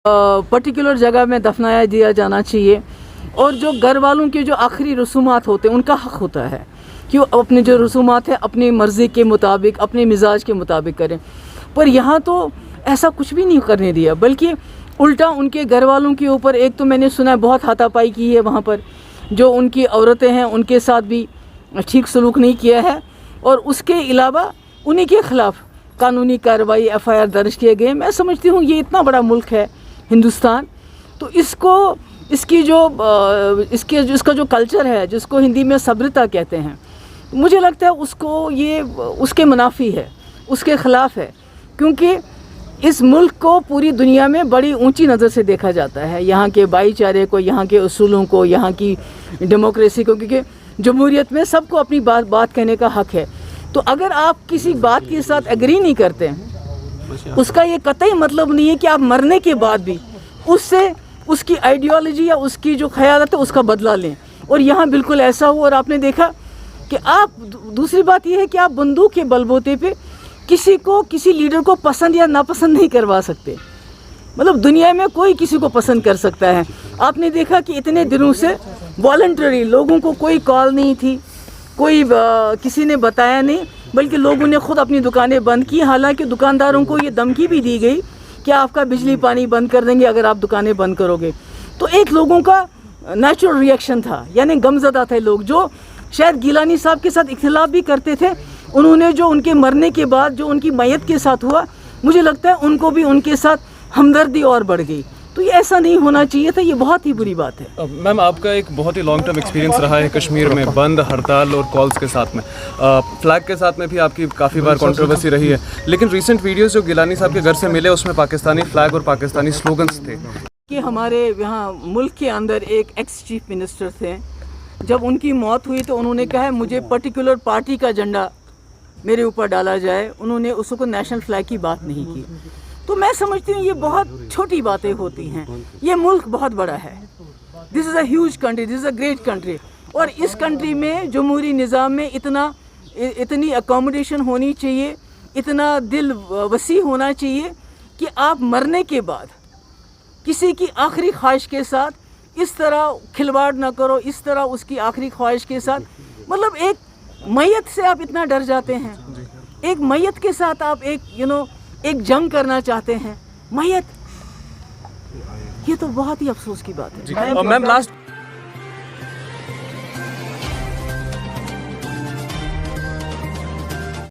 Particular जगह में दफनाया दिया जाना चाहिए, और जो घर वालों के जो आखिरी रसूमात होते हैं उनका हक़ होता है कि वो अपने जो रसूमात है अपनी मर्ज़ी के मुताबिक, अपने मिजाज के मुताबिक करें। पर यहाँ तो ऐसा कुछ भी नहीं करने दिया, बल्कि उल्टा उनके घर वालों के ऊपर, एक तो मैंने सुना है बहुत हाथापाई की है वहाँ पर, जो उनकी औरतें हैं उनके साथ भी ठीक सलूक नहीं किया है, और उसके अलावा उन्हीं के ख़िलाफ़ कानूनी कार्रवाई FIR दर्ज किए गए। मैं समझती हूँ ये इतना बड़ा मुल्क है हिंदुस्तान, तो इसका जो कल्चर है, जिसको हिंदी में सभ्यता कहते हैं, मुझे लगता है उसको ये उसके मुनाफी है, उसके ख़िलाफ़ है, क्योंकि इस मुल्क को पूरी दुनिया में बड़ी ऊंची नज़र से देखा जाता है, यहाँ के भाईचारे को, यहाँ के उसूलों को, यहाँ की डेमोक्रेसी को, क्योंकि जमहूरियत में सबको अपनी बात कहने का हक़ है। तो अगर आप किसी बात के साथ एग्री नहीं करते, उसका ये कतई मतलब नहीं है कि आप मरने के बाद भी उससे उसकी आइडियोलॉजी या उसकी जो ख़यालात है उसका बदला लें। और यहाँ बिल्कुल ऐसा हुआ, और आपने देखा कि आप, दूसरी बात यह है कि आप बंदूक के बलबूते पे किसी लीडर को पसंद या नापसंद नहीं करवा सकते। मतलब दुनिया में कोई किसी को पसंद कर सकता है। आपने देखा कि इतने दिनों से वॉलंटरी लोगों को कोई कॉल नहीं थी, कोई किसी ने बताया नहीं, बल्कि लोगों ने खुद अपनी दुकानें बंद की। हालांकि दुकानदारों को ये धमकी भी दी गई कि आपका बिजली पानी बंद कर देंगे अगर आप दुकानें बंद करोगे। तो एक लोगों का नेचुरल रिएक्शन था, यानी गमज़दा थे लोग, जो शायद गिलानी साहब के साथ इख्तिलाफ भी करते थे। उन्होंने जो उनके मरने के बाद जो उनकी मैयत के साथ हुआ, मुझे लगता है उनको भी उनके साथ हमदर्दी और बढ़ गई। तो ये ऐसा नहीं होना चाहिए था, ये बहुत ही बुरी बात है। मैम, आपका एक बहुत ही लॉन्ग टर्म एक्सपीरियंस रहा है कश्मीर में, बंद, हड़ताल और कॉल्स के साथ में। फ्लैग के साथ में भी आपकी काफ़ी बार कंट्रोवर्सी रही है, लेकिन रीसेंट वीडियोस जो गिलानी साहब के घर से मिले उसमें पाकिस्तानी फ्लैग और पाकिस्तानी स्लोगन्स थे। कि हमारे यहाँ मुल्क के अंदर एक एक्स चीफ मिनिस्टर थे, जब उनकी मौत हुई तो उन्होंने कहा मुझे पर्टिकुलर पार्टी का झंडा मेरे ऊपर डाला जाए। उन्होंने उसको नेशनल फ्लैग की बात नहीं की। तो मैं समझती हूँ ये बहुत छोटी बातें होती हैं। ये मुल्क बहुत बड़ा है, this is a huge country, this is a great country, और इस कंट्री में जमहूरी निज़ाम में इतनी अकोमोडेशन होनी चाहिए, इतना दिल वसी होना चाहिए कि आप मरने के बाद किसी की आखिरी ख्वाहिश के साथ इस तरह खिलवाड़ ना करो, इस तरह उसकी आखिरी ख्वाहिश के साथ। मतलब एक मैयत से आप इतना डर जाते हैं, एक मैयत के साथ आप एक जंग करना चाहते हैं। मैयत, ये तो बहुत ही अफसोस की बात है। Ma'am, last